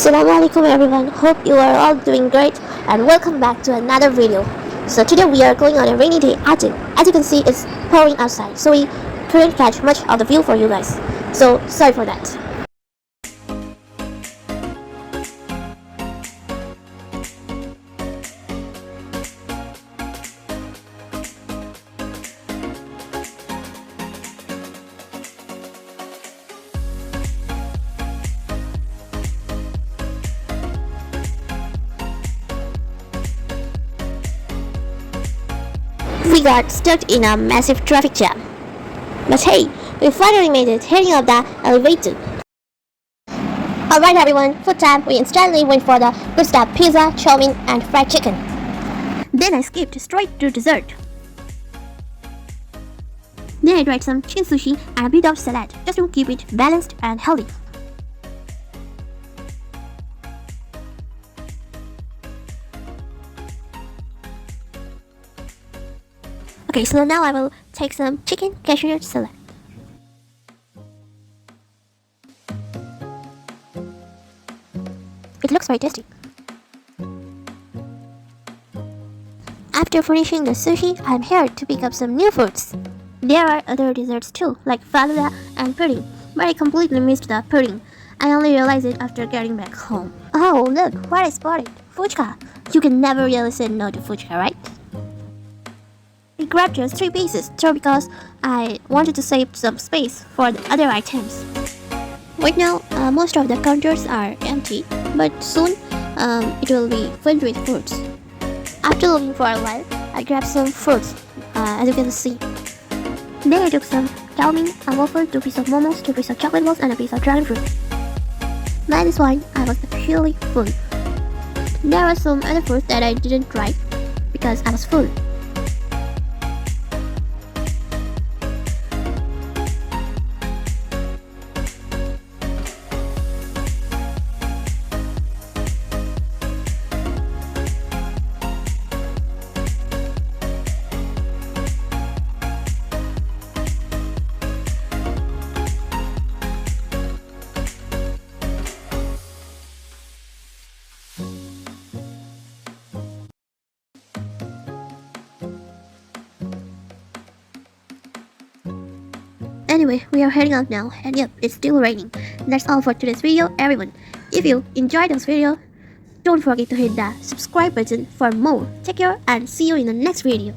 Assalamualaikum everyone, hope you are all doing great and welcome back to another video. So today we are going on a rainy day outing. As you can see, it's pouring outside, so we couldn't catch much of the view for you guys. So sorry for that. We got stuck in a massive traffic jam. But hey, we finally made it, heading up the elevator. Alright everyone, food time. We instantly went for the good stuff: pizza, chow mein, and fried chicken. Then I skipped straight to dessert. Then I tried some chicken sushi and a bit of salad, just to keep it balanced and healthy. Okay, so now I will take some chicken cashew salad. It looks very tasty. After finishing the sushi, I'm here to pick up some new foods. There are other desserts too, like faluda and pudding, but I completely missed the pudding. I only realized it after getting back home. Oh, look, what I spotted! Fuchka! You can never really say no to fuchka, right? I grabbed just 3 pieces, because I wanted to save some space for the other items. Right now, most of the counters are empty, but soon it will be filled with fruits. After looking for a while, I grabbed some fruits, as you can see. Then I took some chow mein, a waffle, 2 pieces of momos, 2 pieces of chocolate balls, and a piece of dragon fruit. By this point, I was purely full. There were some other fruits that I didn't try because I was full. Anyway, we are heading out now, and yep, it's still raining. That's all for today's video, everyone. If you enjoyed this video, don't forget to hit the subscribe button for more. Take care and see you in the next video.